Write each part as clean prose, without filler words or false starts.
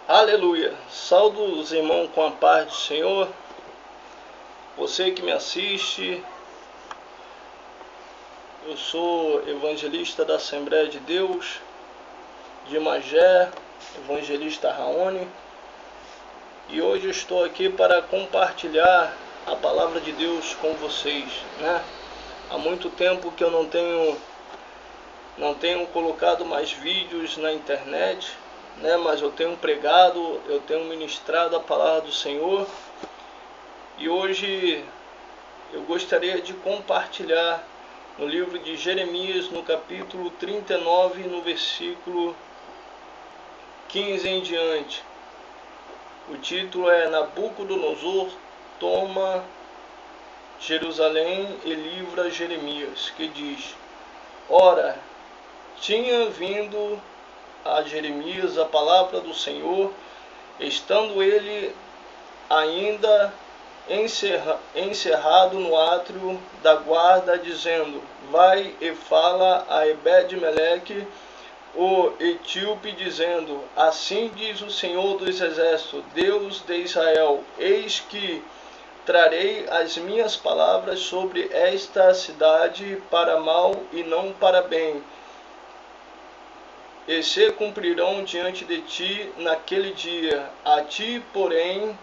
Aleluia! Saúdo os irmãos com a paz do Senhor. Você que me assiste, eu sou evangelista da Assembleia de Deus de Magé, evangelista Raoni, e hoje eu estou aqui para compartilhar a palavra de Deus com vocês, né? Há muito tempo que eu não tenho colocado mais vídeos na internet, né? Mas eu tenho pregado, eu tenho ministrado a palavra do Senhor, e hoje eu gostaria de compartilhar no livro de Jeremias, no capítulo 39, no versículo 15 em diante. O título é Nabucodonosor toma Jerusalém e livra Jeremias, que diz: Ora, tinha vindo a Jeremias a palavra do Senhor, estando ele ainda encerrado no átrio da guarda, dizendo: Vai e fala a Ebed-Meleque, o etíope, dizendo: Assim diz o Senhor dos Exércitos, Deus de Israel: Eis que trarei as minhas palavras sobre esta cidade para mal e não para bem, e se cumprirão diante de ti naquele dia. A ti, porém,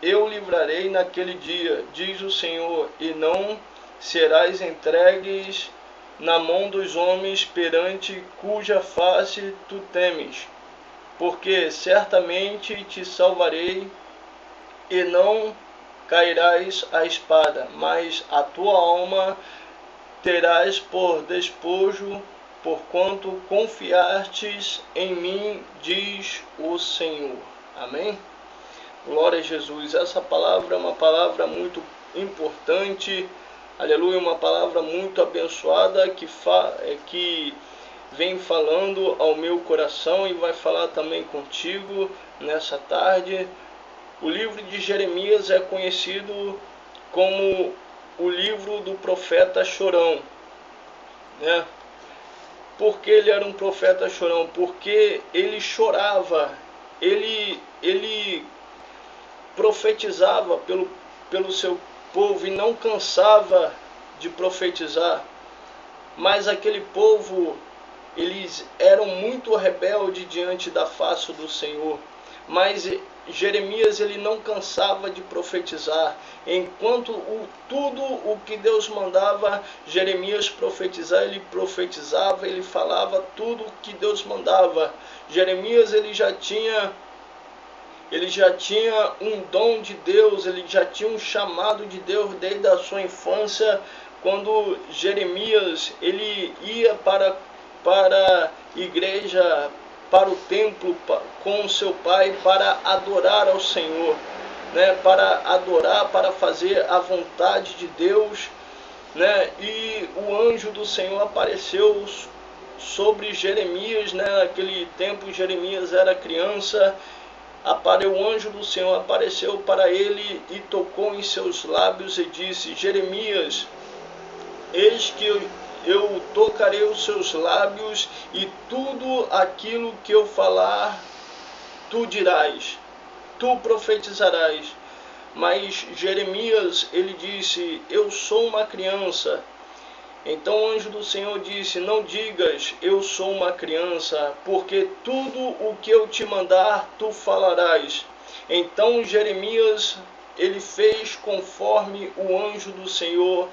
eu livrarei naquele dia, diz o Senhor, e não serás entregues na mão dos homens perante cuja face tu temes, porque certamente te salvarei e não cairás à espada, mas a tua alma terás por despojo, porquanto confiastes em mim, diz o Senhor. Amém? Glória a Jesus. Essa palavra é uma palavra muito importante, aleluia, uma palavra muito abençoada que vem falando ao meu coração e vai falar também contigo nessa tarde. O livro de Jeremias é conhecido como o livro do profeta chorão, né? Por que ele era um profeta chorão? Porque ele chorava, ele profetizava pelo seu povo e não cansava de profetizar. Mas aquele povo, eles eram muito rebeldes diante da face do Senhor. Mas Jeremias, ele não cansava de profetizar. Enquanto tudo o que Deus mandava Jeremias profetizar, ele profetizava, ele falava tudo o que Deus mandava. Jeremias, ele já tinha um dom de Deus, ele já tinha um chamado de Deus desde a sua infância, quando Jeremias ele ia para a igreja, para o templo com seu pai, para adorar ao Senhor, né? Para adorar, para fazer a vontade de Deus, né? E o anjo do Senhor apareceu sobre Jeremias, né? Naquele tempo Jeremias era criança. O anjo do Senhor apareceu para ele e tocou em seus lábios e disse: Jeremias, eis que eu tocarei os seus lábios, e tudo aquilo que eu falar, tu dirás, tu profetizarás. Mas Jeremias, ele disse: eu sou uma criança. Então o anjo do Senhor disse: não digas, eu sou uma criança, porque tudo o que eu te mandar, tu falarás. Então Jeremias, ele fez conforme o anjo do Senhor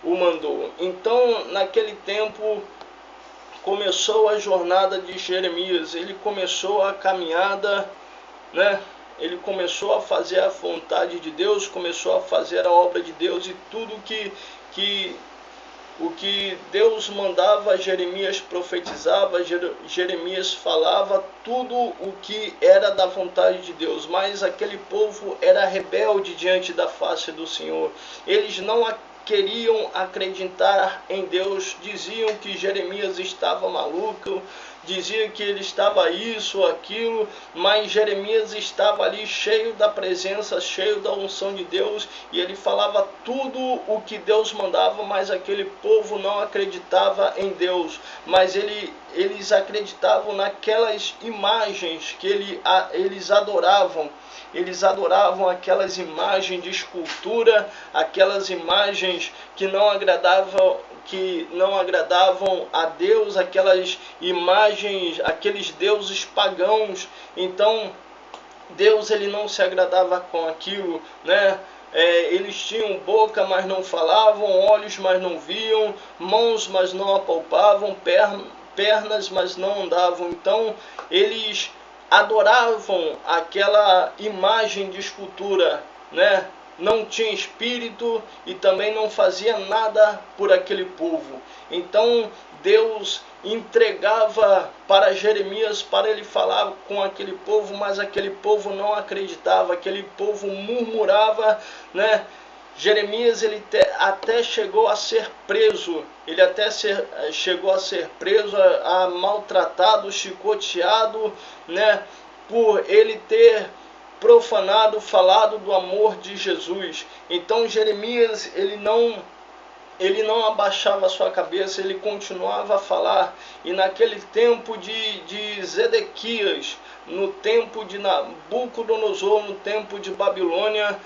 o mandou. Então, naquele tempo, começou a jornada de Jeremias. Ele começou a caminhada, né? Ele começou a fazer a vontade de Deus, começou a fazer a obra de Deus, e tudo o que Deus mandava, Jeremias profetizava, Jeremias falava tudo o que era da vontade de Deus. Mas aquele povo era rebelde diante da face do Senhor. Eles não queriam acreditar em Deus, diziam que Jeremias estava maluco, dizia que ele estava isso, aquilo, mas Jeremias estava ali cheio da presença, cheio da unção de Deus, e ele falava tudo o que Deus mandava, mas aquele povo não acreditava em Deus, mas eles acreditavam naquelas imagens que eles adoravam. Eles adoravam aquelas imagens de escultura, aquelas imagens que não agradavam a Deus, aquelas imagens, aqueles deuses pagãos. Então Deus ele não se agradava com aquilo, né? Eles tinham boca, mas não falavam, olhos, mas não viam, mãos, mas não apalpavam, pernas, mas não andavam. Então eles adoravam aquela imagem de escultura, né? Não tinha espírito e também não fazia nada por aquele povo. Então Deus entregava para Jeremias para ele falar com aquele povo, mas aquele povo não acreditava, aquele povo murmurava, né? Jeremias ele até chegou a ser preso, chegou a ser preso, a maltratado, chicoteado, né, por ele ter profanado, falado do amor de Jesus. Então Jeremias ele não abaixava a sua cabeça, ele continuava a falar. E naquele tempo de Zedequias, no tempo de Nabucodonosor, no tempo de Babilônia,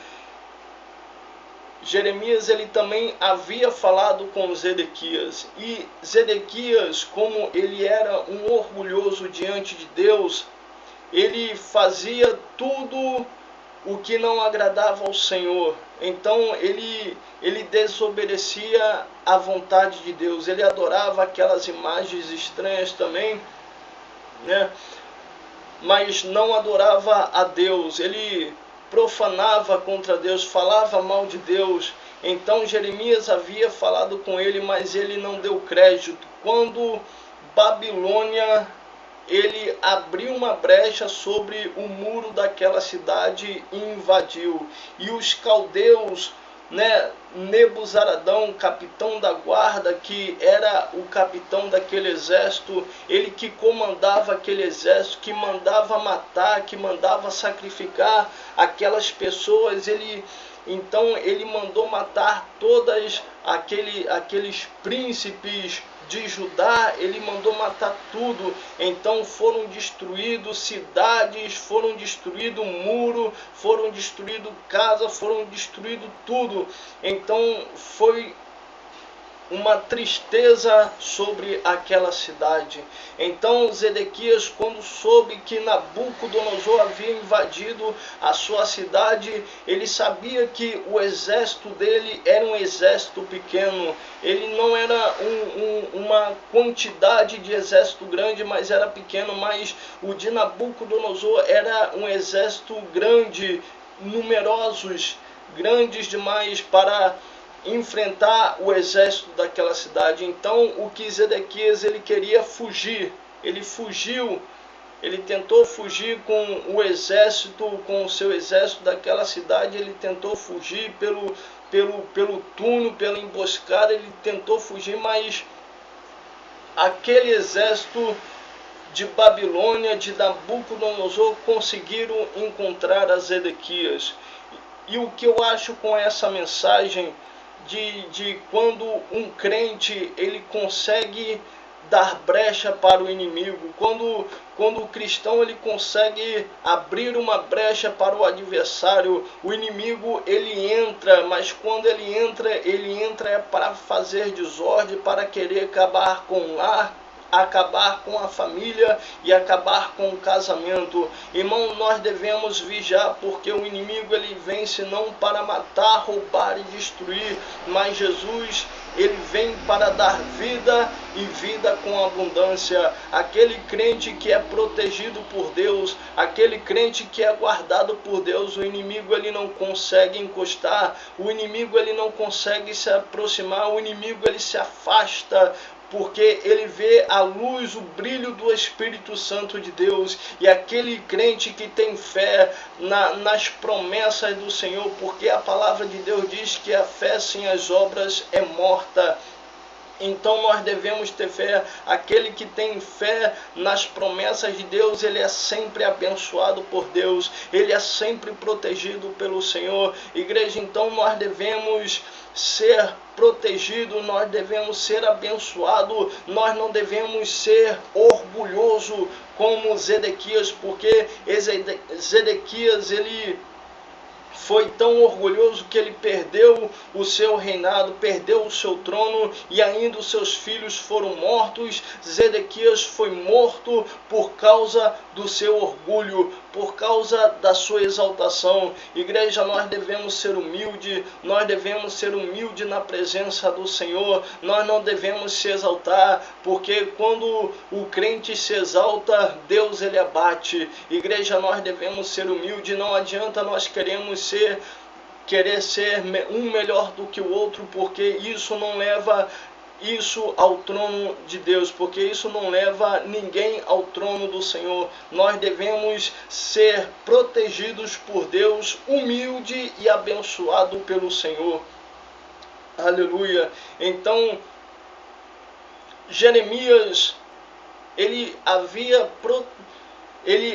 Jeremias ele também havia falado com Zedequias, e Zedequias, como ele era um orgulhoso diante de Deus, ele fazia tudo o que não agradava ao Senhor. Então ele desobedecia à vontade de Deus, ele adorava aquelas imagens estranhas também, né? Mas não adorava a Deus, ele profanava contra Deus, falava mal de Deus. Então Jeremias havia falado com ele, mas ele não deu crédito. Quando Babilônia ele abriu uma brecha sobre o muro daquela cidade e invadiu, e os caldeus, né, Nebuzaradão, capitão da guarda, que era o capitão daquele exército, ele que comandava aquele exército, que mandava matar, que mandava sacrificar aquelas pessoas, então ele mandou matar todas aqueles príncipes de Judá, ele mandou matar tudo. Então foram destruídos cidades, foram destruídos muro, foram destruídos casas, foram destruídos tudo. Então foi uma tristeza sobre aquela cidade. Então Zedequias, quando soube que Nabucodonosor havia invadido a sua cidade, ele sabia que o exército dele era um exército pequeno. Ele não era uma quantidade de exército grande, mas era pequeno. Mas o de Nabucodonosor era um exército grande, numerosos, grandes demais para enfrentar o exército daquela cidade. Então o que Zedequias ele queria fugir, ele fugiu, ele tentou fugir com o exército, com o seu exército daquela cidade, ele tentou fugir pelo túnel, pela emboscada, ele tentou fugir, mas aquele exército de Babilônia, de Nabucodonosor, conseguiram encontrar a Zedequias. E o que eu acho com essa mensagem de quando um crente ele consegue dar brecha para o inimigo, quando o cristão ele consegue abrir uma brecha para o adversário, o inimigo ele entra, mas quando ele entra é para fazer desordem, para querer acabar com o lar, acabar com a família e acabar com o casamento. Irmão, nós devemos vigiar, porque o inimigo ele vence não para matar, roubar e destruir, mas Jesus ele vem para dar vida e vida com abundância. Aquele crente que é protegido por Deus, aquele crente que é guardado por Deus, o inimigo ele não consegue encostar, o inimigo ele não consegue se aproximar, o inimigo ele se afasta, porque ele vê a luz, o brilho do Espírito Santo de Deus. E aquele crente que tem fé nas promessas do Senhor, porque a palavra de Deus diz que a fé sem as obras é morta. Então nós devemos ter fé. Aquele que tem fé nas promessas de Deus, ele é sempre abençoado por Deus, ele é sempre protegido pelo Senhor. Igreja, então nós devemos ser protegidos, nós devemos ser abençoados, nós não devemos ser orgulhoso como Zedequias, porque Zedequias ele foi tão orgulhoso que ele perdeu o seu reinado, perdeu o seu trono, e ainda os seus filhos foram mortos. Zedequias foi morto por causa do seu orgulho, por causa da sua exaltação. Igreja, nós devemos ser humildes, nós devemos ser humildes na presença do Senhor, nós não devemos se exaltar, porque quando o crente se exalta, Deus ele abate. Igreja, nós devemos ser humildes, não adianta nós querer ser um melhor do que o outro, porque isso não leva isso ao trono de Deus, porque isso não leva ninguém ao trono do Senhor. Nós devemos ser protegidos por Deus, humilde e abençoado pelo Senhor. Aleluia. Então, Jeremias, ele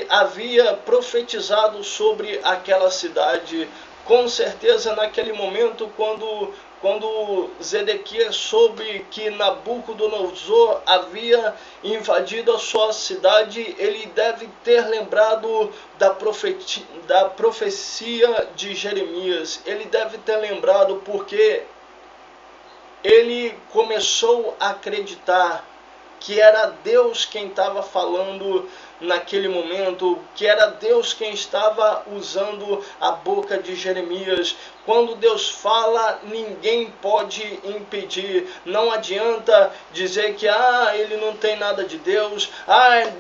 havia profetizado sobre aquela cidade. Com certeza, naquele momento, quando Zedequias soube que Nabucodonosor havia invadido a sua cidade, ele deve ter lembrado da profecia de Jeremias. Ele deve ter lembrado, porque ele começou a acreditar que era Deus quem estava falando naquele momento, que era Deus quem estava usando a boca de Jeremias. Quando Deus fala, ninguém pode impedir. Não adianta dizer que ele não tem nada de Deus,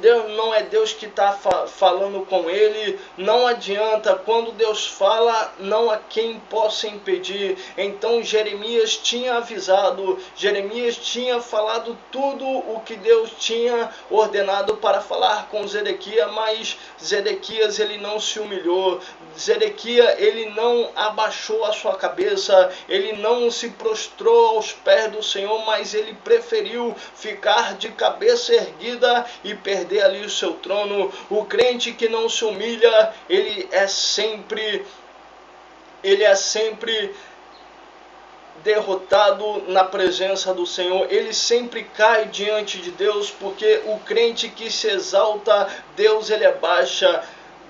Deus não é Deus que está falando com ele. Não adianta. Quando Deus fala, não há quem possa impedir. Então Jeremias tinha avisado, Jeremias tinha falado tudo o que Deus tinha ordenado para falar com Zedequias, mas Zedequias ele não se humilhou. Zedequias ele não abaixou a sua cabeça, ele não se prostrou aos pés do Senhor, mas ele preferiu ficar de cabeça erguida e perder ali o seu trono. O crente que não se humilha, ele é sempre derrotado na presença do Senhor. Ele sempre cai diante de Deus, porque o crente que se exalta, Deus ele abaixa.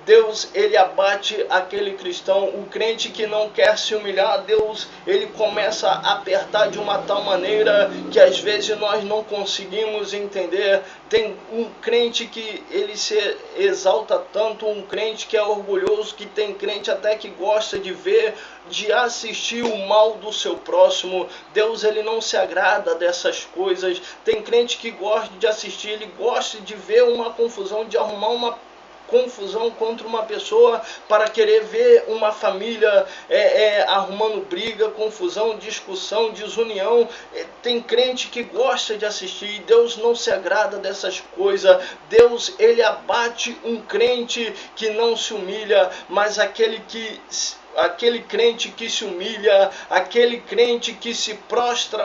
Deus ele abate aquele cristão. O crente que não quer se humilhar, Deus ele começa a apertar de uma tal maneira que às vezes nós não conseguimos entender. Tem um crente que ele se exalta tanto, um crente que é orgulhoso, que tem crente até que gosta de assistir o mal do seu próximo. Deus ele não se agrada dessas coisas. Tem crente que gosta de assistir, ele gosta de ver uma confusão, de arrumar uma confusão contra uma pessoa para querer ver uma família arrumando briga, confusão, discussão, desunião. Tem crente que gosta de assistir. Deus não se agrada dessas coisas. Deus ele abate um crente que não se humilha, mas aquele crente que se humilha, aquele crente que se prostra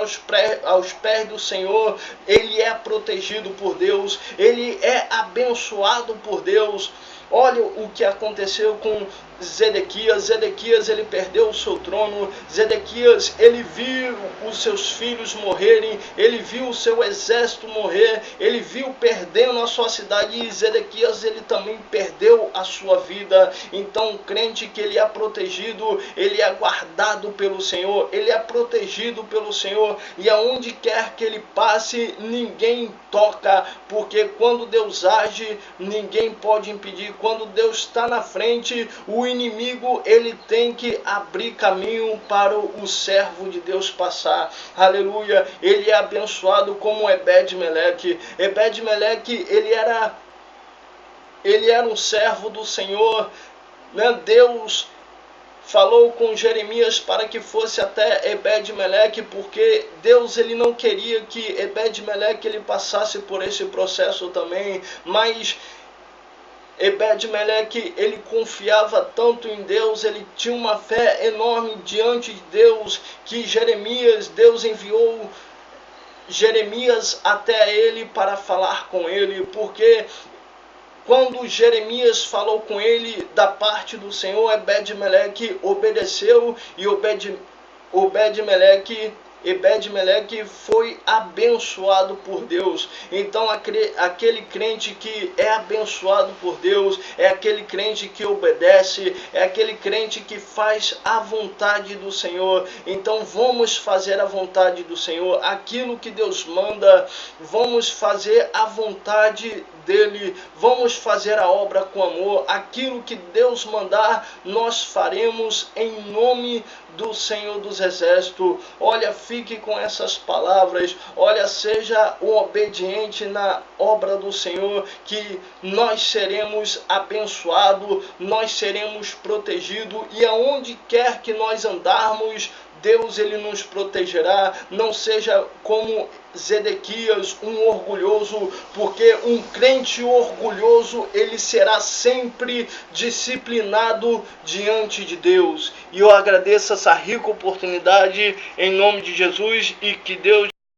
aos pés do Senhor, ele é protegido por Deus, ele é abençoado por Deus. Olha o que aconteceu com Zedequias. Zedequias ele perdeu o seu trono. Zedequias ele viu os seus filhos morrerem, ele viu o seu exército morrer, ele viu perdendo a sua cidade, e Zedequias ele também perdeu a sua vida. Então o crente que ele é protegido, ele é guardado pelo Senhor, ele é protegido pelo Senhor, e aonde quer que ele passe, ninguém toca, porque quando Deus age, ninguém pode impedir. Quando Deus está na frente, o inimigo ele tem que abrir caminho para o servo de Deus passar. Aleluia. Ele é abençoado como Ebed-Meleque. Ebed-Meleque ele era um servo do Senhor, né? Deus falou com Jeremias para que fosse até Ebed-Meleque, porque Deus ele não queria que Ebed-Meleque ele passasse por esse processo também, mas Ebed-Meleque ele confiava tanto em Deus, ele tinha uma fé enorme diante de Deus, que Jeremias, Deus enviou Jeremias até ele para falar com ele, porque quando Jeremias falou com ele da parte do Senhor, Ebed-Meleque obedeceu e Ebed-Meleque foi abençoado por Deus. Então aquele crente que é abençoado por Deus é aquele crente que obedece, é aquele crente que faz a vontade do Senhor. Então vamos fazer a vontade do Senhor, aquilo que Deus manda, vamos fazer a vontade dele, vamos fazer a obra com amor, aquilo que Deus mandar nós faremos em nome do Senhor dos Exércitos. Olha, fique com essas palavras, olha, seja um obediente na obra do Senhor, que nós seremos abençoados, nós seremos protegidos, e aonde quer que nós andarmos, Deus ele nos protegerá. Não seja como Zedequias, um orgulhoso, porque um crente orgulhoso ele será sempre disciplinado diante de Deus. E eu agradeço essa rica oportunidade em nome de Jesus, e que Deus